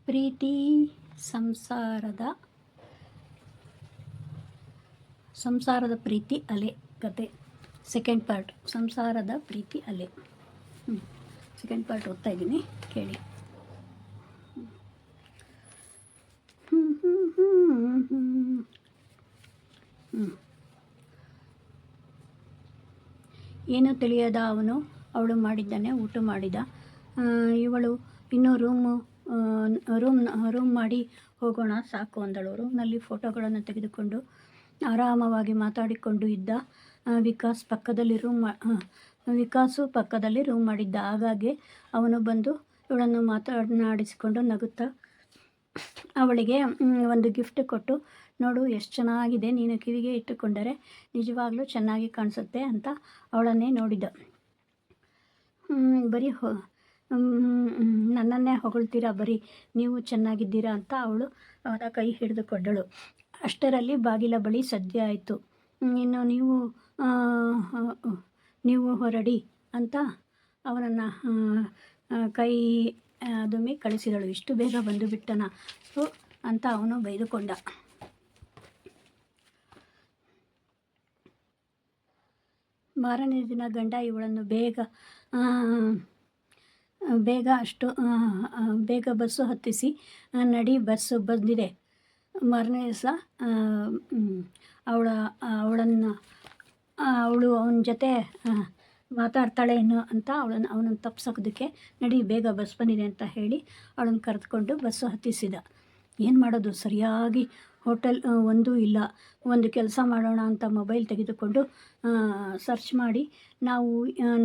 ಪ್ರೀತಿ ಸಂಸಾರದ ಪ್ರೀತಿ ಅಲೆ ಕತೆ ಸೆಕೆಂಡ್ ಪಾರ್ಟ್. ಸಂಸಾರದ ಪ್ರೀತಿ ಅಲೆ. ಸೆಕೆಂಡ್ ಪಾರ್ಟ್ ಓದ್ತಾ ಇದ್ದೀನಿ, ಕೇಳಿ. ಏನೂ ತಿಳಿಯದ ಅವಳು ಮಾಡಿದ್ದಾನೆ. ಊಟ ಮಾಡಿದ. ಇವಳು ಇನ್ನೂ ರೂಮ್ ಮಾಡಿ ಹೋಗೋಣ ಸಾಕು ಅಂದಳು. ರೂಮ್ನಲ್ಲಿ ಫೋಟೋಗಳನ್ನು ತೆಗೆದುಕೊಂಡು ಆರಾಮವಾಗಿ ಮಾತಾಡಿಕೊಂಡು ಇದ್ದ ವಿಕಾಸು ಪಕ್ಕದಲ್ಲಿ ರೂಮ್ ಮಾಡಿದ್ದ. ಆಗಾಗ್ಗೆ ಅವನು ಬಂದು ಇವಳನ್ನು ಮಾತನಾಡಿಸಿಕೊಂಡು ನಗುತ್ತಾ ಅವಳಿಗೆ ಒಂದು ಗಿಫ್ಟ್ ಕೊಟ್ಟು, ನೋಡು ಎಷ್ಟು ಚೆನ್ನಾಗಿದೆ, ನೀನು ಕಿವಿಗೆ ಇಟ್ಟುಕೊಂಡರೆ ನಿಜವಾಗ್ಲೂ ಚೆನ್ನಾಗಿ ಕಾಣಿಸುತ್ತೆ ಅಂತ ಅವಳನ್ನೇ ನೋಡಿದ. ಬರೀ ನನ್ನನ್ನೇ ಹೊಗಳ್ತೀರಾ, ಬರೀ ನೀವು ಚೆನ್ನಾಗಿದ್ದೀರಾ ಅಂತ ಅವಳು ಅವನ ಕೈ ಹಿಡಿದುಕೊಂಡಳು. ಅಷ್ಟರಲ್ಲಿ ಬಾಗಿಲ ಬಳಿ ಸದ್ಯ ಆಯಿತು. ಇನ್ನು ನೀವು ಹೊರಡಿ ಅಂತ ಅವನನ್ನು ಕೈ ದುಮ್ಮಿ ಕಳಿಸಿದಳು. ಇಷ್ಟು ಬೇಗ ಬಂದು ಬಿಟ್ಟನ ಅಂತ ಅವನು ಬೈದುಕೊಂಡ. ಮಾರನೇ ದಿನ ಗಂಡ ಇವಳನ್ನು ಬೇಗ ಬಸ್ಸು ಹತ್ತಿಸಿ, ನಡಿ ಬಸ್ಸು ಬಂದಿದೆ. ಮಾರನೇ ದಿವಸ ಅವಳು ಅವನ ಜೊತೆ ಮಾತಾಡ್ತಾಳೆ ಅಂತ ಅವನನ್ನು ತಪ್ಪಿಸೋದಕ್ಕೆ, ನಡಿ ಬೇಗ ಬಸ್ ಬಂದಿದೆ ಅಂತ ಹೇಳಿ ಅವಳನ್ನು ಕರೆದುಕೊಂಡು ಬಸ್ಸು ಹತ್ತಿಸಿದ. ಏನು ಮಾಡೋದು, ಸರಿಯಾಗಿ ಹೋಟೆಲ್ ಒಂದೂ ಇಲ್ಲ. ಒಂದು ಕೆಲಸ ಮಾಡೋಣ ಅಂತ ಮೊಬೈಲ್ ತೆಗೆದುಕೊಂಡು ಸರ್ಚ್ ಮಾಡಿ,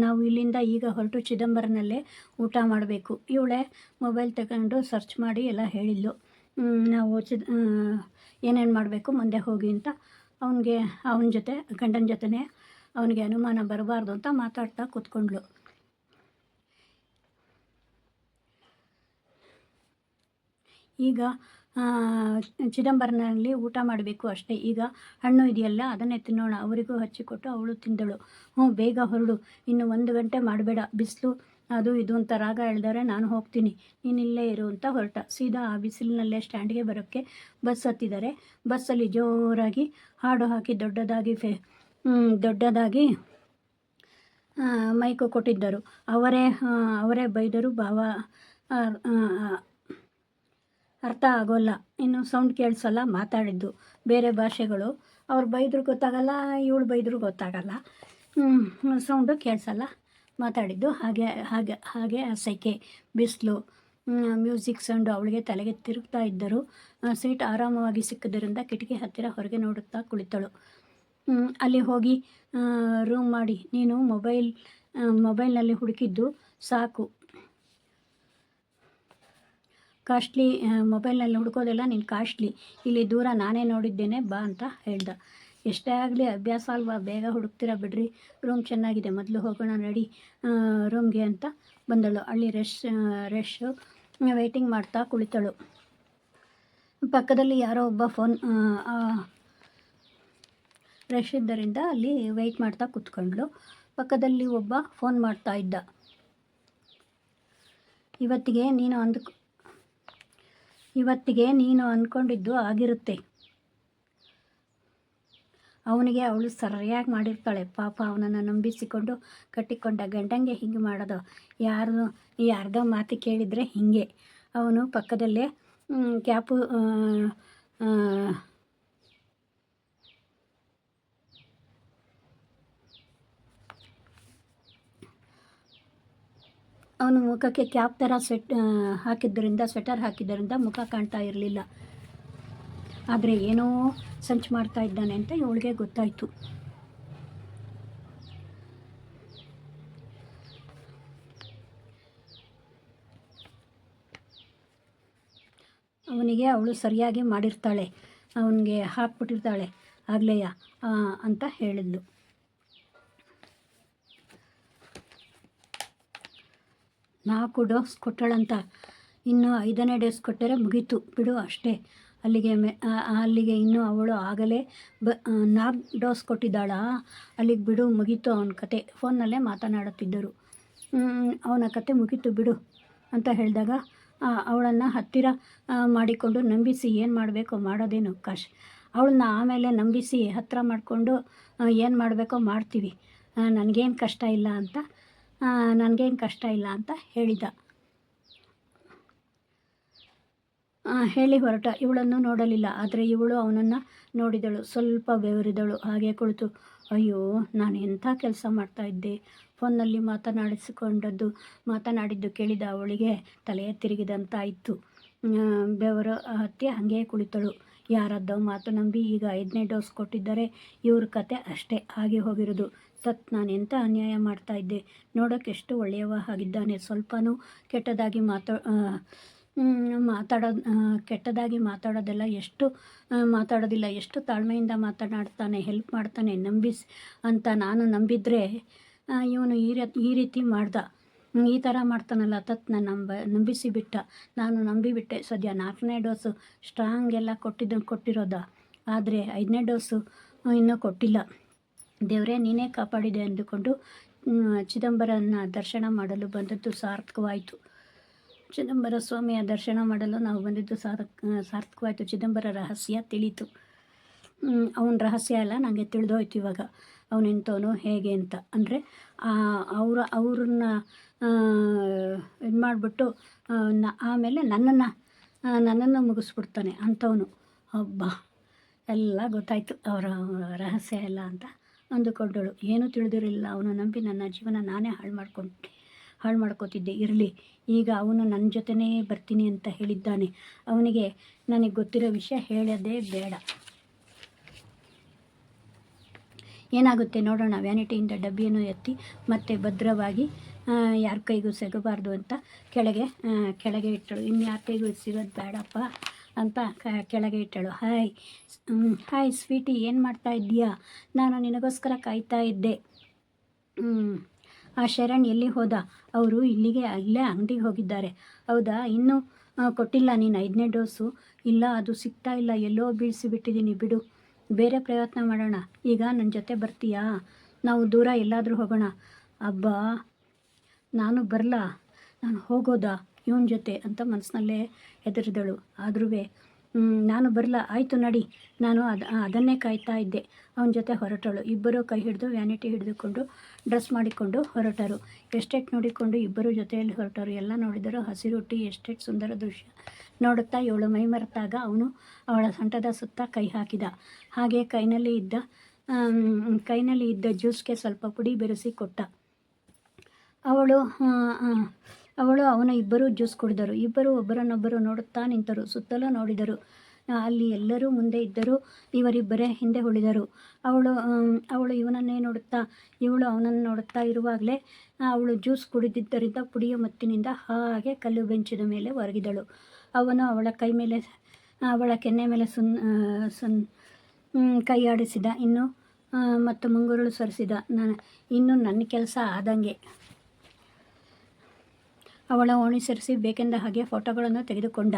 ನಾವು ಇಲ್ಲಿಂದ ಈಗ ಹೊರಟು ಚಿದಂಬರನಲ್ಲೇ ಊಟ ಮಾಡಬೇಕು. ಇವಳೇ ಮೊಬೈಲ್ ತಗೊಂಡು ಸರ್ಚ್ ಮಾಡಿ ಎಲ್ಲ ಹೇಳಿದ್ಲು. ನಾವು ಏನೇನು ಮಾಡಬೇಕು ಮುಂದೆ ಹೋಗಿ ಅಂತ ಗಂಡನ ಜೊತೆನೇ ಅವನಿಗೆ ಅನುಮಾನ ಬರಬಾರ್ದು ಅಂತ ಮಾತಾಡ್ತಾ ಕೂತ್ಕೊಂಡ್ಳು. ಈಗ ಚಿದಂಬರನಲ್ಲಿ ಊಟ ಮಾಡಬೇಕು ಅಷ್ಟೇ. ಈಗ ಹಣ್ಣು ಇದೆಯಲ್ಲ, ಅದನ್ನೇ ತಿನ್ನೋಣ. ಅವರಿಗೂ ಹಚ್ಚಿಕೊಟ್ಟು ಅವಳು ತಿಂದಳು. ಬೇಗ ಹೊರಡು, ಇನ್ನು 1 ಗಂಟೆ ಮಾಡಬೇಡ, ಬಿಸಿಲು ಅದು ಇದು ಅಂತ ರಾಗ ಎಳೆದರೆ ನಾನು ಹೋಗ್ತೀನಿ, ನೀನಿಲ್ಲೇ ಇರು ಅಂತ ಹೊರಟ. ಸೀದಾ ಆ ಬಿಸಿಲಿನಲ್ಲೇ ಸ್ಟ್ಯಾಂಡ್ಗೆ ಬರೋಕ್ಕೆ ಬಸ್ ಹತ್ತಿದ್ದಾರೆ. ಬಸ್ಸಲ್ಲಿ ಜೋರಾಗಿ ಹಾಡು ಹಾಕಿ ದೊಡ್ಡದಾಗಿ ಮೈಕು ಕೊಟ್ಟಿದ್ದರು. ಅವರೇ ಬೈದರು. ಅರ್ಥ ಆಗೋಲ್ಲ, ಇನ್ನು ಸೌಂಡ್ ಕೇಳಿಸಲ್ಲ. ಮಾತಾಡಿದ್ದು ಬೇರೆ ಭಾಷೆಗಳು. ಅವ್ರು ಬೈದರೂ ಗೊತ್ತಾಗಲ್ಲ, ಇವಳು ಬೈದರೂ ಗೊತ್ತಾಗಲ್ಲ. ಸೌಂಡು ಕೇಳಿಸಲ್ಲ. ಮಾತಾಡಿದ್ದು ಹಾಗೆ ಅಸೈಕೆ. ಬಿಸಿಲು, ಮ್ಯೂಸಿಕ್ ಸೌಂಡು ಅವಳಿಗೆ ತಲೆಗೆ ತಿರುಗ್ತಾ ಇದ್ದರು. ಸೀಟ್ ಆರಾಮವಾಗಿ ಸಿಕ್ಕಿದ್ದರಿಂದ ಕಿಟಕಿ ಹತ್ತಿರ ಹೊರಗೆ ನೋಡುತ್ತಾ ಕುಳಿತಳು. ಅಲ್ಲಿ ಹೋಗಿ ರೂಮ್ ಮಾಡಿ, ನೀನು ಮೊಬೈಲ್ನಲ್ಲಿ ಹುಡುಕಿದ್ದು ಸಾಕು, ಕಾಸ್ಟ್ಲಿ ಮೊಬೈಲ್ನಲ್ಲಿ ಹುಡುಕೋದೆಲ್ಲ ನೀನು ಕಾಸ್ಟ್ಲಿ, ಇಲ್ಲಿ ದೂರ ನಾನೇ ನೋಡಿದ್ದೇನೆ ಬಾ ಅಂತ ಹೇಳ್ದ. ಎಷ್ಟೇ ಆಗಲಿ ಅಭ್ಯಾಸ ಅಲ್ವಾ, ಬೇಗ ಹುಡುಕ್ತೀರಾ ಬಿಡ್ರಿ, ರೂಮ್ ಚೆನ್ನಾಗಿದೆ, ಮೊದಲು ಹೋಗೋಣ ನಡಿ ರೂಮ್ಗೆ ಅಂತ ಬಂದಳು. ಅಲ್ಲಿ ರಶ್ ವೆಯ್ಟಿಂಗ್ ಮಾಡ್ತಾ ಕುಳಿತಳು. ಪಕ್ಕದಲ್ಲಿ ಯಾರೋ ಒಬ್ಬ ಫೋನ್ ರಶ್ ಇದ್ದರಿಂದ ಅಲ್ಲಿ ವೆಯ್ಟ್ ಮಾಡ್ತಾ ಕೂತ್ಕೊಂಡ್ಳು. ಪಕ್ಕದಲ್ಲಿ ಒಬ್ಬ ಫೋನ್ ಮಾಡ್ತಾ ಇದ್ದ. ಇವತ್ತಿಗೆ ನೀನು ಅಂದ್ಕೊಂಡಿದ್ದು ಆಗಿರುತ್ತೆ. ಅವನಿಗೆ ಅವಳು ಸರಿಯಾಗಿ ಮಾಡಿರ್ತಾಳೆ. ಪಾಪ ಅವನನ್ನು ನಂಬಿಸಿಕೊಂಡು ಕಟ್ಟಿಕೊಂಡ ಗಂಡಂಗೆ ಹಿಂಗೆ ಮಾಡೋದು. ಯಾರ್ದೋ ಮಾತು ಕೇಳಿದರೆ ಹಿಂಗೆ. ಅವನು ಪಕ್ಕದಲ್ಲೇ ಕ್ಯಾಪು ಅವನು ಮುಖಕ್ಕೆ ಕ್ಯಾಪ್ ಥರ ಸ್ವೆಟರ್ ಹಾಕಿದ್ದರಿಂದ ಮುಖ ಕಾಣ್ತಾ ಇರಲಿಲ್ಲ. ಆದರೆ ಏನೋ ಸಂಚು ಮಾಡ್ತಾ ಇದ್ದಾನೆ ಅಂತ ಇವಳಿಗೆ ಗೊತ್ತಾಯಿತು. ಅವನಿಗೆ ಅವಳು ಸರಿಯಾಗಿ ಮಾಡಿರ್ತಾಳೆ, ಅವನಿಗೆ ಹಾಕ್ಬಿಟ್ಟಿರ್ತಾಳೆ ಆಗ್ಲೇಯ ಅಂತ ಹೇಳಿದ್ಲು. ನಾಲ್ಕು ಡೋಸ್ ಕೊಟ್ಟಳಂತ, ಇನ್ನು 5ನೇ ಡೋಸ್ ಕೊಟ್ಟರೆ ಮುಗೀತು ಬಿಡು ಅಷ್ಟೇ. ಅಲ್ಲಿಗೆ ಇನ್ನು ಅವಳು ಆಗಲೇ 4 ಡೋಸ್ ಕೊಟ್ಟಿದ್ದಾಳಾ, ಅಲ್ಲಿಗೆ ಬಿಡು ಮುಗೀತು ಅವನ ಕತೆ. ಫೋನ್ನಲ್ಲೇ ಮಾತನಾಡುತ್ತಿದ್ದರು. ಅವನ ಕತೆ ಮುಗೀತು ಬಿಡು ಅಂತ ಹೇಳಿದಾಗ ಅವಳನ್ನು ಹತ್ತಿರ ಮಾಡಿಕೊಂಡು ನಂಬಿಸಿ ಏನು ಮಾಡಬೇಕೋ ಮಾಡೋದೇನು ಅವಳನ್ನ ಆಮೇಲೆ ನಂಬಿಸಿ ಹತ್ತಿರ ಮಾಡಿಕೊಂಡು ಏನು ಮಾಡಬೇಕೋ ಮಾಡ್ತೀವಿ, ನನಗೇನು ಕಷ್ಟ ಇಲ್ಲ ಅಂತ ಹೇಳಿದ. ಹೇಳಿ ಹೊರಟ. ಇವಳನ್ನು ನೋಡಲಿಲ್ಲ, ಆದರೆ ಇವಳು ಅವನನ್ನು ನೋಡಿದಳು. ಸ್ವಲ್ಪ ಬೆವರಿದಳು. ಹಾಗೆ ಕುಳಿತು, ಅಯ್ಯೋ ನಾನು ಎಂಥ ಕೆಲಸ ಮಾಡ್ತಾಯಿದ್ದೆ. ಫೋನ್ನಲ್ಲಿ ಮಾತನಾಡಿದ್ದು ಕೇಳಿದ ಅವಳಿಗೆ ತಲೆಯ ತಿರುಗಿದಂತಾಯಿತು. ಬೆವರು ಹತ್ತಿ ಹಾಗೆ ಕುಳಿತಳು. ಯಾರದ್ದೋ ಮಾತು ನಂಬಿ ಈಗ 5ನೇ ಡೋಸ್ ಕೊಟ್ಟಿದ್ದರೆ ಇವ್ರ ಕತೆ ಅಷ್ಟೇ ಆಗಿ ಹೋಗಿರೋದು. ನಾನು ಎಂಥ ಅನ್ಯಾಯ ಮಾಡ್ತಾಯಿದ್ದೆ. ನೋಡೋಕ್ಕೆಷ್ಟು ಒಳ್ಳೆಯವ ಆಗಿದ್ದಾನೆ. ಸ್ವಲ್ಪನೂ ಕೆಟ್ಟದಾಗಿ ಮಾತಾಡೋದಿಲ್ಲ. ಎಷ್ಟು ತಾಳ್ಮೆಯಿಂದ ಮಾತನಾಡ್ತಾನೆ, ಹೆಲ್ಪ್ ಮಾಡ್ತಾನೆ. ಅಂತ ನಾನು ನಂಬಿದ್ರೆ ಇವನು ಈ ರೀತಿ ಮಾಡ್ದ. ಈ ಥರ ಮಾಡ್ತಾನಲ್ಲ, ನಂಬಿಸಿ ಬಿಟ್ಟ. ನಾನು ನಂಬಿಬಿಟ್ಟೆ. ಸದ್ಯ 4ನೇ ಡೋಸು ಸ್ಟ್ರಾಂಗ್ ಎಲ್ಲ ಕೊಟ್ಟಿರೋದ, ಆದರೆ 5ನೇ ಡೋಸು ಇನ್ನೂ ಕೊಟ್ಟಿಲ್ಲ. ದೇವರೇ ನೀನೇ ಕಾಪಾಡಿದೆ ಅಂದುಕೊಂಡು ಚಿದಂಬರನ ದರ್ಶನ ಮಾಡಲು ಬಂದದ್ದು ಸಾರ್ಥಕವಾಯಿತು. ಚಿದಂಬರ ಸ್ವಾಮಿಯ ದರ್ಶನ ಮಾಡಲು ನಾವು ಬಂದಿದ್ದು ಸಾರ್ಥಕವಾಯಿತು. ಚಿದಂಬರ ರಹಸ್ಯ ತಿಳಿತು. ಅವನ ರಹಸ್ಯ ಎಲ್ಲ ನನಗೆ ತಿಳಿದೋಯ್ತು ಇವಾಗ. ಅವನೆಂಥವನು ಹೇಗೆ ಅಂತ. ಅಂದರೆ ಅವ್ರನ್ನ ಇದು ಮಾಡಿಬಿಟ್ಟು ಆಮೇಲೆ ನನ್ನನ್ನು ಮುಗಿಸ್ಬಿಡ್ತಾನೆ ಅಂಥವನು. ಹಬ್ಬ ಎಲ್ಲ ಗೊತ್ತಾಯಿತು ಅವರ ರಹಸ್ಯ ಎಲ್ಲ ಅಂತ ಅಂದುಕೊಂಡಳು. ಏನೂ ತಿಳಿದಿರಲಿಲ್ಲ. ಅವನು ನಂಬಿ ನನ್ನ ಜೀವನ ನಾನೇ ಹಾಳು ಮಾಡ್ಕೋತಿದ್ದೆ. ಇರಲಿ, ಈಗ ಅವನು ನನ್ನ ಜೊತೆನೇ ಬರ್ತೀನಿ ಅಂತ ಹೇಳಿದ್ದಾನೆ. ಅವನಿಗೆ ನನಗೆ ಗೊತ್ತಿರೋ ವಿಷಯ ಹೇಳೋದೇ ಬೇಡ. ಏನಾಗುತ್ತೆ ನೋಡೋಣ. ವ್ಯಾನಿಟಿಯಿಂದ ಡಬ್ಬಿಯನ್ನು ಎತ್ತಿ ಮತ್ತೆ ಭದ್ರವಾಗಿ ಯಾರ ಕೈಗೂ ಸಿಗಬಾರ್ದು ಅಂತ ಕೆಳಗೆ ಇಟ್ಟಳು. ಇನ್ಯಾರ ಕೈಗೂ ಸಿಗೋದು ಬೇಡಪ್ಪ ಅಂತ ಕೆಳಗೆ ಇಟ್ಟಳು. ಹಾಯ್ ಸ್ವೀಟಿ, ಏನು ಮಾಡ್ತಾ ಇದ್ದೀಯಾ? ನಾನು ನಿನಗೋಸ್ಕರ ಕಾಯ್ತಾ ಇದ್ದೆ. ಆ ಶರಣ್ ಎಲ್ಲಿ ಹೋದ? ಅವರು ಇಲ್ಲೇ ಅಂಗಡಿಗೆ ಹೋಗಿದ್ದಾರೆ. ಹೌದಾ? ಇನ್ನೂ ಕೊಟ್ಟಿಲ್ಲ ನೀನು 5ನೇ ಡೋಸು? ಇಲ್ಲ, ಅದು ಸಿಗ್ತಾ ಇಲ್ಲ. ಎಲ್ಲೋ ಬೀಳಿಸಿಬಿಟ್ಟಿದ್ದೀನಿ. ಬಿಡು, ಬೇರೆ ಪ್ರಯತ್ನ ಮಾಡೋಣ. ಈಗ ನನ್ನ ಜೊತೆ ಬರ್ತೀಯಾ? ನಾವು ದೂರ ಎಲ್ಲಾದರೂ ಹೋಗೋಣ. ಅಬ್ಬಾ, ನಾನು ಬರಲಾ? ನಾನು ಹೋಗೋದಾ ಇವನ ಜೊತೆ ಅಂತ ಮನಸ್ಸಿನಲ್ಲೇ ಹೆದರಿದಳು. ಆದ್ರೂ ನಾನು ಬರಲ್ಲ. ಆಯಿತು ನಡಿ, ನಾನು ಅದನ್ನೇ ಕಾಯ್ತಾ ಇದ್ದೆ. ಅವನ ಜೊತೆ ಹೊರಟಳು. ಇಬ್ಬರೂ ಕೈ ಹಿಡಿದು ವ್ಯಾನಿಟಿ ಹಿಡಿದುಕೊಂಡು ಡ್ರೆಸ್ ಮಾಡಿಕೊಂಡು ಹೊರಟರು. ಎಸ್ಟೇಟ್ ನೋಡಿಕೊಂಡು ಇಬ್ಬರು ಜೊತೆಯಲ್ಲಿ ಹೊರಟರು. ಎಲ್ಲ ನೋಡಿದರು. ಹಸಿರೊಟ್ಟಿ ಎಸ್ಟೇಟ್ ಸುಂದರ ದೃಶ್ಯ ನೋಡುತ್ತಾ ಇವಳು ಮೈ ಮರೆತಾಗ ಅವನು ಅವಳ ಸೊಂಟದ ಸುತ್ತ ಕೈ ಹಾಕಿದ. ಹಾಗೆ ಕೈನಲ್ಲಿ ಇದ್ದ ಜ್ಯೂಸ್ಗೆ ಸ್ವಲ್ಪ ಪುಡಿ ಬೆರೆಸಿ ಕೊಟ್ಟ. ಅವನು ಇಬ್ಬರೂ ಜ್ಯೂಸ್ ಕುಡಿದರು. ಇಬ್ಬರು ಒಬ್ಬರನ್ನೊಬ್ಬರು ನೋಡುತ್ತಾ ನಿಂತರು. ಸುತ್ತಲೂ ನೋಡಿದರು. ಅಲ್ಲಿ ಎಲ್ಲರೂ ಮುಂದೆ ಇದ್ದರು. ಇವರಿಬ್ಬರೇ ಹಿಂದೆ ಉಳಿದರು. ಅವಳು ಇವನನ್ನೇ ನೋಡುತ್ತಾ, ಇವಳು ಅವನನ್ನು ನೋಡುತ್ತಾ ಇರುವಾಗಲೇ ಅವಳು ಜ್ಯೂಸ್ ಕುಡಿದಿದ್ದರಿಂದ ಪುಡಿಯ ಮತ್ತಿನಿಂದ ಹಾಗೆ ಕಲ್ಲು ಬೆಂಚಿನ ಮೇಲೆ ಒರಗಿದಳು. ಅವನು ಅವಳ ಕೆನ್ನೆ ಮೇಲೆ ಕೈ ಆಡಿಸಿದ. ಮತ್ತು ಮುಂಗುರುಳು ಸರಿಸಿದ. ಇನ್ನು ನನ್ನ ಕೆಲಸ ಆದಂಗೆ. ಅವಳ ಓಣಿ ಸರಿಸಿ ಬೇಕೆಂದ ಹಾಗೆ ಫೋಟೋಗಳನ್ನು ತೆಗೆದುಕೊಂಡ.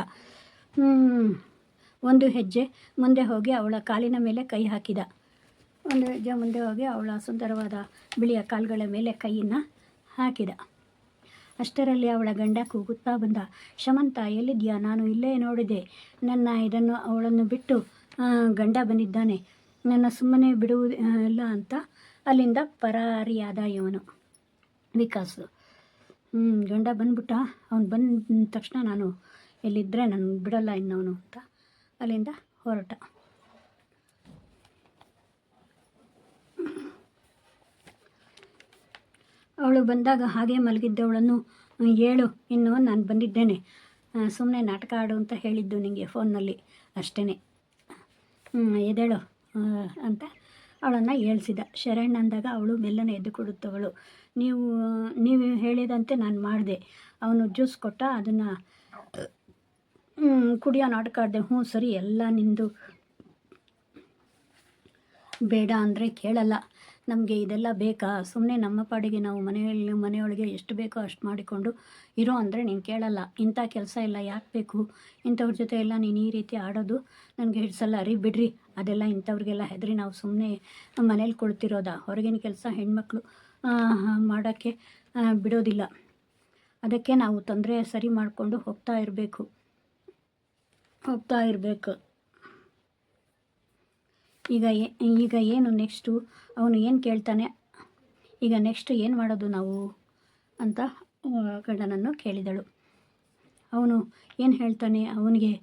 ಒಂದು ಹೆಜ್ಜೆ ಮುಂದೆ ಹೋಗಿ ಅವಳ ಕಾಲಿನ ಮೇಲೆ ಕೈ ಹಾಕಿದ. ಒಂದು ಹೆಜ್ಜೆ ಮುಂದೆ ಹೋಗಿ ಅವಳ ಸುಂದರವಾದ ಬಿಳಿಯ ಕಾಲುಗಳ ಮೇಲೆ ಕೈಯನ್ನು ಹಾಕಿದ. ಅಷ್ಟರಲ್ಲಿ ಅವಳ ಗಂಡ ಕೂಗುತ್ತಾ ಬಂದ. ಶಮಂತ, ಎಲ್ಲಿದ್ಯಾ? ನಾನು ಇಲ್ಲೇ ನೋಡಿದೆ ಅವಳನ್ನು ಬಿಟ್ಟು ಗಂಡ ಬಂದಿದ್ದಾನೆ. ನನ್ನ ಸುಮ್ಮನೆ ಬಿಡುವುದಿಲ್ಲ ಅಂತ ಅಲ್ಲಿಂದ ಪರಾರಿಯಾದ ಇವನು ವಿಕಾಸ್. ಗಂಡ ಬಂದ್ಬಿಟ್ಟ. ಅವನು ಬಂದ ತಕ್ಷಣ ನಾನು ಎಲ್ಲಿದ್ದರೆ ನಾನು ಬಿಡೋಲ್ಲ ಇನ್ನವನು ಅಂತ ಅಲ್ಲಿಂದ ಹೊರಟ. ಅವಳು ಬಂದಾಗ ಹಾಗೆ ಮಲಗಿದ್ದವಳನ್ನು, ಹೇಳು, ಇನ್ನು ನಾನು ಬಂದಿದ್ದೇನೆ, ಸುಮ್ಮನೆ ನಾಟಕ ಆಡು ಅಂತ ಹೇಳಿದ್ದು ನಿನಗೆ ಫೋನ್ನಲ್ಲಿ ಅಷ್ಟೇ, ಎದ್ದೇಳು ಅಂತ ಅವಳನ್ನು ಏಳಿಸಿದ. ಶರಣ್ ಅಂದಾಗ ಅವಳು ಮೆಲ್ಲನೆ ಎದ್ದು ಕೊಡುತ್ತವಳು. ನೀವು ಹೇಳಿದಂತೆ ನಾನು ಮಾಡಿದೆ. ಅವನು ಜ್ಯೂಸ್ ಕೊಟ್ಟ, ಅದನ್ನು ಕುಡಿಯೋ ನಾಟಕ ಆಡಿದೆ. ಸರಿ, ಎಲ್ಲ ನಿಂದು. ಬೇಡ ಅಂದರೆ ಕೇಳಲ್ಲ. ನಮಗೆ ಇದೆಲ್ಲ ಬೇಕಾ? ಸುಮ್ಮನೆ ನಮ್ಮ ಪಾಡಿಗೆ ನಾವು ಮನೆಯೊಳಗೆ ಎಷ್ಟು ಬೇಕೋ ಅಷ್ಟು ಮಾಡಿಕೊಂಡು ಇರೋ ಅಂದರೆ ನೀನು ಕೇಳಲ್ಲ. ಇಂಥ ಕೆಲಸ ಎಲ್ಲ ಯಾಕೆ ಬೇಕು? ಇಂಥವ್ರ ಜೊತೆ ಎಲ್ಲ ನೀನು ಈ ರೀತಿ ಆಡೋದು ನನಗೆ ಹಿಡಿಸಲ್ಲ ರೀ. ಬಿಡ್ರಿ, ಅದೆಲ್ಲ ಇಂಥವ್ರಿಗೆಲ್ಲ ಹೆದರಿ ನಾವು ಸುಮ್ಮನೆ ಮನೇಲಿ ಕೊಳ್ತಿರೋದ. ಹೊರಗಿನ ಕೆಲಸ ಹೆಣ್ಮಕ್ಳು ಮಾಡೋಕ್ಕೆ ಬಿಡೋದಿಲ್ಲ. ಅದಕ್ಕೆ ನಾವು ತೊಂದರೆ ಸರಿ ಮಾಡಿಕೊಂಡು ಹೋಗ್ತಾ ಇರಬೇಕು. ಈಗ ಏನು ನೆಕ್ಸ್ಟು ಅವನು ಏನು ಕೇಳ್ತಾನೆ, ಈಗ ನೆಕ್ಸ್ಟ್ ಏನು ಮಾಡೋದು ನಾವು ಅಂತ ಗಂಡನನ್ನು ಕೇಳಿದಳು. ಅವನು ಏನು ಹೇಳ್ತಾನೆ ಅವನಿಗೆ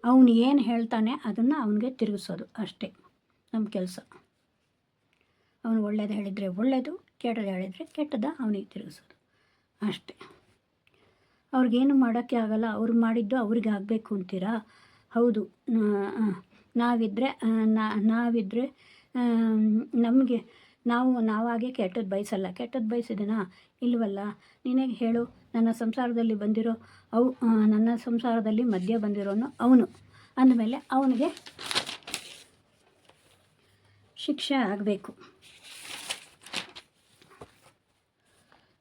ಅವನು ಏನು ಹೇಳ್ತಾನೆ ಅದನ್ನು ಅವನಿಗೆ ತಿರುಗಿಸೋದು ಅಷ್ಟೇ ನಮ್ಮ ಕೆಲಸ. ಅವನು ಒಳ್ಳೇದು ಹೇಳಿದರೆ ಒಳ್ಳೆಯದು, ಕೆಟ್ಟದ್ದು ಹೇಳಿದರೆ ಕೆಟ್ಟದ ಅವನಿಗೆ ತಿರುಗಿಸೋದು ಅಷ್ಟೇ. ಅವ್ರಿಗೇನು ಮಾಡೋಕ್ಕೆ ಆಗಲ್ಲ, ಅವ್ರು ಮಾಡಿದ್ದು ಅವ್ರಿಗೆ ಆಗಬೇಕು ಅಂತೀರಾ? ಹೌದು, ನಾವಿದ್ದರೆ ನಮಗೆ ನಾವಾಗೆ ಕೆಟ್ಟದ್ದು ಬಯಸಲ್ಲ. ಕೆಟ್ಟದ್ದು ಬಯಸಿದನಾ ಇಲ್ವಲ್ಲ? ನಿನಗೆ ಹೇಳು, ನನ್ನ ಸಂಸಾರದಲ್ಲಿ ಬಂದಿರೋ ನನ್ನ ಸಂಸಾರದಲ್ಲಿ ಮಧ್ಯೆ ಬಂದಿರೋನು ಅವನು ಅಂದಮೇಲೆ ಅವನಿಗೆ ಶಿಕ್ಷೆ ಆಗಬೇಕು.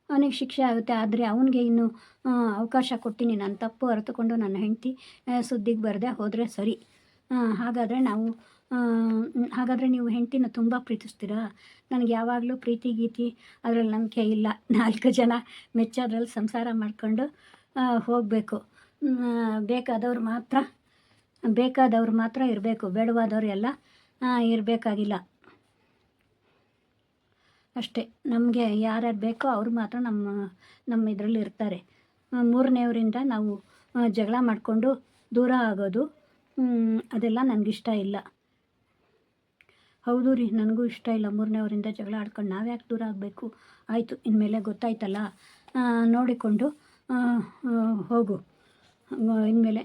ಅವನಿಗೆ ಶಿಕ್ಷೆ ಆಗುತ್ತೆ. ಆದರೆ ಅವನಿಗೆ ಇನ್ನೂ ಅವಕಾಶ ಕೊಟ್ಟಿನಿ. ನಾನು ತಪ್ಪು ಅರಿತುಕೊಂಡು ನನ್ನ ಹೆಂಡತಿ ಸುದ್ದಿಗೆ ಬರದೆ ಹೋದರೆ ಸರಿ. ಹಾಗಾದರೆ ನೀವು ಹೆಂಡತಿನ ತುಂಬ ಪ್ರೀತಿಸ್ತೀರಾ? ನನಗೆ ಯಾವಾಗಲೂ ಪ್ರೀತಿ ಗೀತಿ ಅದರಲ್ಲಿ ನಂಬಿಕೆ ಇಲ್ಲ. 4 ಜನ ಮೆಚ್ಚೋದ್ರಲ್ಲಿ ಸಂಸಾರ ಮಾಡಿಕೊಂಡು ಹೋಗಬೇಕು. ಬೇಕಾದವ್ರು ಮಾತ್ರ ಇರಬೇಕು, ಬೇಡವಾದವ್ರು ಎಲ್ಲ ಇರಬೇಕಾಗಿಲ್ಲ ಅಷ್ಟೇ. ನಮಗೆ ಯಾರ್ಯಾರು ಬೇಕೋ ಅವ್ರು ಮಾತ್ರ ನಮ್ಮ ಇದರಲ್ಲಿ ಇರ್ತಾರೆ. 3ನೇವರಿಂದ ನಾವು ಜಗಳ ಮಾಡಿಕೊಂಡು ದೂರ ಆಗೋದು ಅದೆಲ್ಲ ನನಗಿಷ್ಟ ಇಲ್ಲ. ಹೌದು ರೀ, ನನಗೂ ಇಷ್ಟ ಇಲ್ಲ 3ನೇವರಿಂದ ಜಗಳ ಆಡ್ಕೊಂಡು ನಾವ್ಯಾಕೆ ದೂರ ಆಗಬೇಕು. ಆಯಿತು, ಇನ್ಮೇಲೆ ಗೊತ್ತಾಯ್ತಲ್ಲ, ನೋಡಿಕೊಂಡು ಹೋಗು.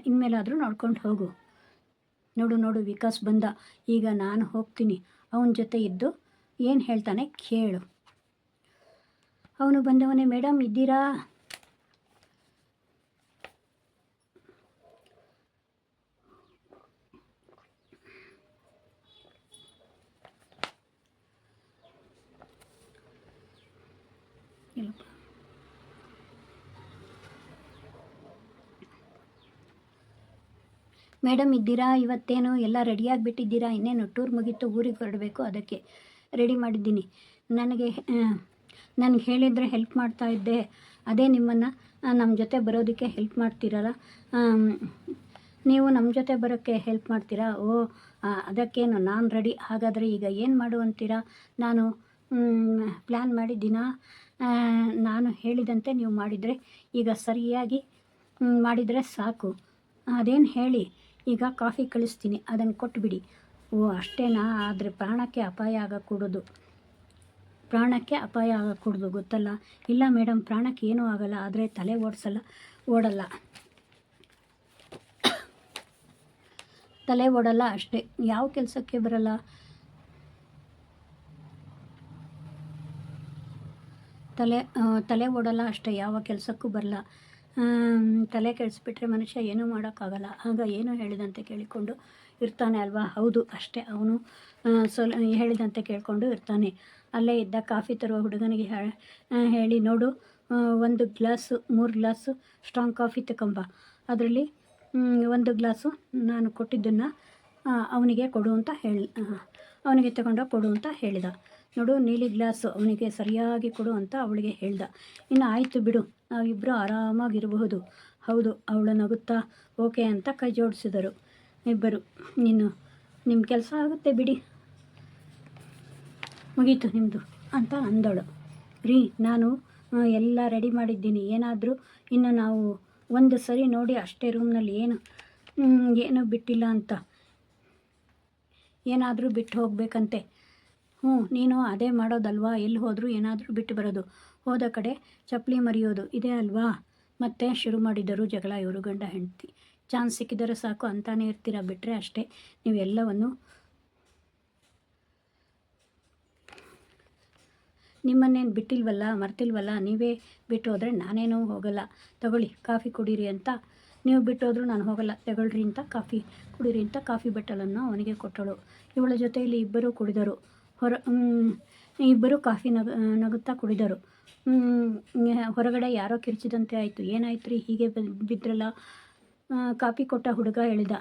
ಇನ್ಮೇಲಾದರೂ ನೋಡ್ಕೊಂಡು ಹೋಗು. ನೋಡು ವಿಕಾಸ್ ಬಂದ. ಈಗ ನಾನು ಹೋಗ್ತೀನಿ. ಅವನ ಜೊತೆ ಇದ್ದು ಏನು ಹೇಳ್ತಾನೆ ಕೇಳು. ಅವನು ಬಂದವನೇ. ಮೇಡಮ್ ಇದ್ದೀರಾ? ಇಲ್ಲಪ್ಪ. ಮೇಡಮ್ ಇದ್ದೀರಾ? ಇವತ್ತೇನು ಎಲ್ಲ ರೆಡಿಯಾಗಿಬಿಟ್ಟಿದ್ದೀರಾ? ಇನ್ನೇನು ಟೂರ್ ಮುಗೀತು, ಊರಿಗೆ ಹೊರಡಬೇಕು, ಅದಕ್ಕೆ ರೆಡಿ ಮಾಡಿದ್ದೀನಿ. ನನಗೆ ಹೇಳಿದರೆ ಹೆಲ್ಪ್ ಮಾಡ್ತಾ ಇದ್ದೆ. ಅದೇ ನಿಮ್ಮನ್ನು ನಮ್ಮ ಜೊತೆ ಬರೋದಕ್ಕೆ ಹೆಲ್ಪ್ ಮಾಡ್ತೀರಲ್ಲ, ನೀವು ನಮ್ಮ ಜೊತೆ ಬರೋಕ್ಕೆ ಹೆಲ್ಪ್ ಮಾಡ್ತೀರಾ? ಅದಕ್ಕೇನು ನಾನು ರೆಡಿ. ಹಾಗಾದರೆ ಈಗ ಏನು ಮಾಡು ಅಂತೀರಾ? ನಾನು ಪ್ಲ್ಯಾನ್ ಮಾಡಿದ್ದೀನ. ನಾನು ಹೇಳಿದಂತೆ ನೀವು ಮಾಡಿದರೆ, ಈಗ ಸರಿಯಾಗಿ ಮಾಡಿದರೆ ಸಾಕು. ಅದೇನು ಹೇಳಿ. ಈಗ ಕಾಫಿ ಕಳಿಸ್ತೀನಿ, ಅದನ್ನು ಕೊಟ್ಬಿಡಿ. ಅಷ್ಟೇನಾ? ಆದರೆ ಪ್ರಾಣಕ್ಕೆ ಅಪಾಯ ಆಗಕೂಡದು ಗೊತ್ತಲ್ಲ? ಇಲ್ಲ ಮೇಡಮ್, ಪ್ರಾಣಕ್ಕೆ ಏನೂ ಆಗಲ್ಲ. ಆದರೆ ತಲೆ ಓಡಲ್ಲ ಅಷ್ಟೇ. ಯಾವ ಕೆಲಸಕ್ಕೆ ಬರಲ್ಲ. ತಲೆ ಓಡಲ್ಲ ಅಷ್ಟೇ, ಯಾವ ಕೆಲಸಕ್ಕೂ ಬರಲ್ಲ. ತಲೆ ಕೆಡಿಸ್ಬಿಟ್ರೆ ಮನುಷ್ಯ ಏನೂ ಮಾಡೋಕ್ಕಾಗಲ್ಲ. ಆಗ ಏನೋ ಹೇಳಿದಂತೆ ಕೇಳಿಕೊಂಡು ಇರ್ತಾನೆ ಅಲ್ವಾ? ಹೌದು, ಅಷ್ಟೇ. ಅವನು ಹೇಳಿದಂತೆ ಕೇಳಿಕೊಂಡು ಇರ್ತಾನೆ. ಅಲ್ಲೇ ಇದ್ದ ಕಾಫಿ ತರುವ ಹುಡುಗನಿಗೆ ಹೇಳಿ, ನೋಡು, 1 ಗ್ಲಾಸು 3 ಗ್ಲಾಸು ಸ್ಟ್ರಾಂಗ್ ಕಾಫಿ ತಗೊಂಬ. ಅದರಲ್ಲಿ 1 ಗ್ಲಾಸು ನಾನು ಕೊಟ್ಟಿದ್ದನ್ನು ಅವನಿಗೆ ಕೊಡು ಅಂತ ಅವನಿಗೆ ತಗೊಂಡೋಗಿ ಕೊಡು ಅಂತ ಹೇಳಿದ. ನೋಡು, ನೀಲಿ ಗ್ಲಾಸು ಅವನಿಗೆ ಸರಿಯಾಗಿ ಕೊಡು ಅಂತ ಅವಳಿಗೆ ಹೇಳ್ದ. ಇನ್ನು ಆಯಿತು ಬಿಡು, ನಾವಿಬ್ಬರು ಆರಾಮಾಗಿರಬಹುದು. ಹೌದು, ಅವಳು ನಗುತ್ತಾ ಓಕೆ ಅಂತ ಕೈ ಜೋಡಿಸಿದರು ಇಬ್ಬರು. ನಿಮ್ಮ ಕೆಲಸ ಆಗುತ್ತೆ ಬಿಡಿ, ಮುಗೀತು ನಿಮ್ಮದು ಅಂತ ಅಂದಳು. ರೀ, ನಾನು ಎಲ್ಲ ರೆಡಿ ಮಾಡಿದ್ದೀನಿ. ಏನಾದರೂ ಇನ್ನು ನಾವು ಒಂದು ಸರಿ ನೋಡಿ ಅಷ್ಟೇ ರೂಮ್ನಲ್ಲಿ ಏನು ಬಿಟ್ಟಿಲ್ಲ ಅಂತ. ಏನಾದರೂ ಬಿಟ್ಟು ಹೋಗಬೇಕಂತೆ. ನೀನು ಅದೇ ಮಾಡೋದಲ್ವಾ? ಎಲ್ಲಿ ಹೋದರೂ ಏನಾದರೂ ಬಿಟ್ಟು ಬರೋದು, ಹೋದ ಕಡೆ ಚಪ್ಪಲಿ ಮರೆಯೋದು, ಇದೇ ಅಲ್ವಾ? ಮತ್ತೆ ಶುರು ಮಾಡಿದರು ಜಗಳ ಇವರು ಗಂಡ ಹೆಂಡತಿ. ಚಾನ್ಸ್ ಸಿಕ್ಕಿದರೆ ಸಾಕು ಅಂತಾನೆ ಇರ್ತೀರ. ಬಿಟ್ಟರೆ ಅಷ್ಟೇ, ನೀವೆಲ್ಲವನ್ನು ನಿಮ್ಮನ್ನೇನು ಬಿಟ್ಟಿಲ್ವಲ್ಲ, ಮರ್ತಿಲ್ವಲ್ಲ. ನೀವೇ ಬಿಟ್ಟು ಹೋದರೆ ನಾನೇನೂ ಹೋಗಲ್ಲ. ತಗೊಳ್ಳಿ, ಕಾಫಿ ಕುಡೀರಿ ಅಂತ. ನೀವು ಬಿಟ್ಟೋದ್ರೂ ನಾನು ಹೋಗಲ್ಲ, ತಗೊಳ್ರಿ ಅಂತ ಕಾಫಿ ಕುಡೀರಿ ಅಂತ ಕಾಫಿ ಬಟ್ಟಲನ್ನು ಅವನಿಗೆ ಕೊಟ್ಟಳು. ಇವಳ ಜೊತೆಯಲ್ಲಿ ಇಬ್ಬರು ಕುಡಿದರು. ಇಬ್ಬರು ಕಾಫಿ ನಗುತ್ತಾ ಕುಡಿದರು. ಹೊರಗಡೆ ಯಾರೋ ಕಿರ್ಚಿದಂತೆ ಆಯಿತು. ಏನಾಯ್ತು ರೀ, ಹೀಗೆ ಬಿದ್ರಲ್ಲ? ಕಾಫಿ ಕೊಟ್ಟ ಹುಡುಗ ಹೇಳಿದ.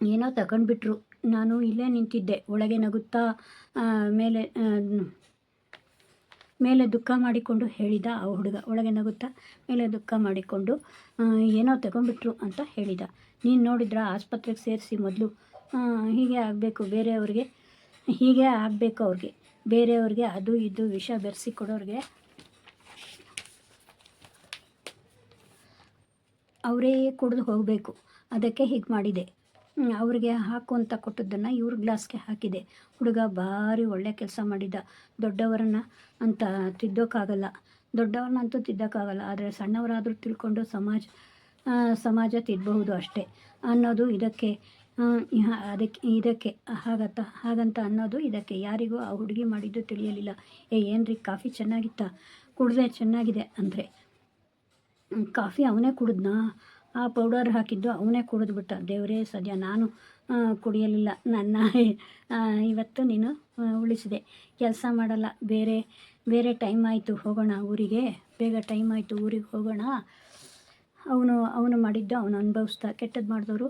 ಏನೋ ತಗೊಂಡ್ಬಿಟ್ರು, ನಾನು ಇಲ್ಲೇ ನಿಂತಿದ್ದೆ. ಒಳಗೆ ನಗುತ್ತಾ ಮೇಲೆ ದುಃಖ ಮಾಡಿಕೊಂಡು ಹೇಳಿದ ಆ ಹುಡುಗ. ಒಳಗೆ ನಗುತ್ತಾ ಮೇಲೆ ದುಃಖ ಮಾಡಿಕೊಂಡು ಏನೋ ತಗೊಂಡ್ಬಿಟ್ರು ಅಂತ ಹೇಳಿದ. ನೀನು ನೋಡಿದ್ರ ಆಸ್ಪತ್ರೆಗೆ ಸೇರಿಸಿ ಮೊದಲು ಹೀಗೆ ಆಗಬೇಕು ಬೇರೆಯವ್ರಿಗೆ, ಹೀಗೆ ಆಗಬೇಕು ಅವ್ರಿಗೆ, ಬೇರೆಯವ್ರಿಗೆ ಅದು ಇದು ವಿಷ ಬೆರೆಸಿ ಕೊಡೋರಿಗೆ ಅವರೇ ಕುಡಿದು ಹೋಗಬೇಕು. ಅದಕ್ಕೆ ಹೀಗೆ ಮಾಡಿದೆ. ಅವ್ರಿಗೆ ಹಾಕು ಅಂತ ಕೊಟ್ಟದ್ದನ್ನು ಇವ್ರ ಗ್ಲಾಸ್ಗೆ ಹಾಕಿದೆ. ಹುಡುಗ ಭಾರಿ ಒಳ್ಳೆ ಕೆಲಸ ಮಾಡಿದ್ದ. ದೊಡ್ಡವರನ್ನು ಅಂತ ತಿದ್ದೋಕ್ಕಾಗಲ್ಲ, ದೊಡ್ಡವ್ರನ್ನಂತೂ ತಿದ್ದೋಕ್ಕಾಗಲ್ಲ, ಆದರೆ ಸಣ್ಣವರಾದರೂ ತಿಳ್ಕೊಂಡು ಸಮಾಜ ತಿದ್ದಬಹುದು ಅಷ್ಟೇ ಅನ್ನೋದು ಇದಕ್ಕೆ. ಇದಕ್ಕೆ ಹಾಗಂತ ಅನ್ನೋದು ಇದಕ್ಕೆ. ಯಾರಿಗೂ ಆ ಹುಡುಗಿ ಮಾಡಿದ್ದು ತಿಳಿಯಲಿಲ್ಲ. ಏನ್ರಿ ಕಾಫಿ ಚೆನ್ನಾಗಿತ್ತಾ? ಕುಡಿದೆ, ಚೆನ್ನಾಗಿದೆ ಅಂದರೆ. ಕಾಫಿ ಅವನೇ ಕುಡಿದ್ನಾ? ಆ ಪೌಡರ್ ಹಾಕಿದ್ದು ಅವನೇ ಕುಡಿದ್ಬಿಟ್ಟ. ದೇವರೇ ಸದ್ಯ ನಾನು ಕುಡಿಯಲಿಲ್ಲ. ನನ್ನ ಇವತ್ತು ನೀನು ಉಳಿಸಿದೆ. ಕೆಲಸ ಮಾಡಲ್ಲ, ಬೇರೆ ಟೈಮ್ ಆಯಿತು, ಹೋಗೋಣ ಊರಿಗೆ, ಬೇಗ ಟೈಮ್ ಆಯಿತು, ಊರಿಗೆ ಹೋಗೋಣ. ಅವನು ಮಾಡಿದ್ದು ಅವನು ಅನುಭವಿಸ್ತಾ. ಕೆಟ್ಟದ್ದು ಮಾಡಿದವರು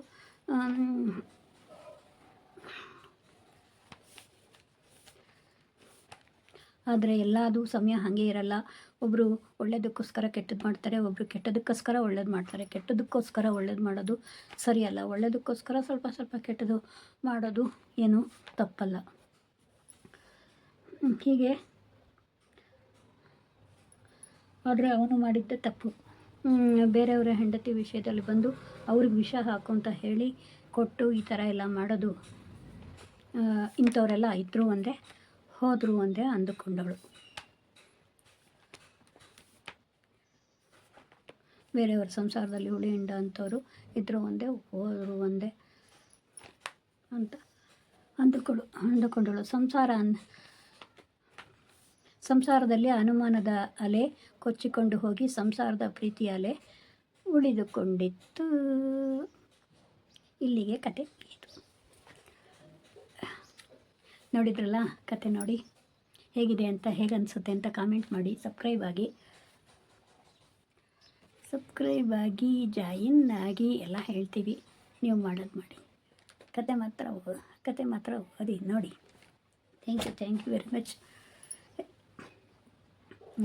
ಆದರೆ ಎಲ್ಲದೂ ಸಮಯ ಹಾಗೆ ಇರಲ್ಲ. ಒಬ್ಬರು ಒಳ್ಳೆಯದಕ್ಕೋಸ್ಕರ ಕೆಟ್ಟದ್ದು ಮಾಡ್ತಾರೆ, ಒಬ್ಬರು ಕೆಟ್ಟದಕ್ಕೋಸ್ಕರ ಒಳ್ಳೇದು ಮಾಡ್ತಾರೆ. ಕೆಟ್ಟದಕ್ಕೋಸ್ಕರ ಒಳ್ಳೇದು ಮಾಡೋದು ಸರಿಯಲ್ಲ, ಒಳ್ಳೆಯದಕ್ಕೋಸ್ಕರ ಸ್ವಲ್ಪ ಕೆಟ್ಟದ್ದು ಮಾಡೋದು ಏನೂ ತಪ್ಪಲ್ಲ. ಹೀಗೆ ಆದರೆ ಅವನು ಮಾಡಿದ್ದೆ ತಪ್ಪು. ಬೇರೆಯವರ ಹೆಂಡತಿ ವಿಷಯದಲ್ಲಿ ಬಂದು ಅವ್ರಿಗೆ ವಿಷ ಹಾಕು ಅಂತ ಹೇಳಿ ಕೊಟ್ಟು ಈ ಥರ ಎಲ್ಲ ಮಾಡೋದು. ಇಂಥವರೆಲ್ಲ ಇದ್ದರು ಒಂದೇ, ಹೋದರು ಒಂದೇ ಅಂದುಕೊಂಡವಳು. ಬೇರೆಯವ್ರ ಸಂಸಾರದಲ್ಲಿ ಹುಳಿ ಹಿಂಡ ಅಂಥವ್ರು ಇದ್ದರು ಒಂದೇ, ಹೋದರು ಒಂದೇ ಅಂತ ಅಂದುಕೊಂಡಳು. ಸಂಸಾರದಲ್ಲಿ ಅನುಮಾನದ ಅಲೆ ಕೊಚ್ಚಿಕೊಂಡು ಹೋಗಿ ಸಂಸಾರದ ಪ್ರೀತಿಯ ಅಲೆ ಉಳಿದುಕೊಂಡಿತ್ತು. ಇಲ್ಲಿಗೆ ಕತೆ ಮುಗಿಯಿತು. ನೋಡಿದ್ರಲ್ಲ ಕತೆ? ನೋಡಿ ಹೇಗಿದೆ ಅಂತ, ಹೇಗೆ ಅನಿಸುತ್ತೆ ಅಂತ ಕಾಮೆಂಟ್ ಮಾಡಿ. ಸಬ್ಸ್ಕ್ರೈಬ್ ಆಗಿ ಜಾಯಿನ್ ಆಗಿ ಎಲ್ಲ ಹೇಳ್ತೀವಿ, ನೀವು ಮಾಡೋದು ಮಾಡಿ. ಕತೆ ಮಾತ್ರ ಓದಿ ನೋಡಿ. Thank you very much.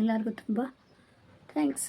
ಎಲ್ಲರಿಗೂ ತುಂಬ ಥ್ಯಾಂಕ್ಸ್.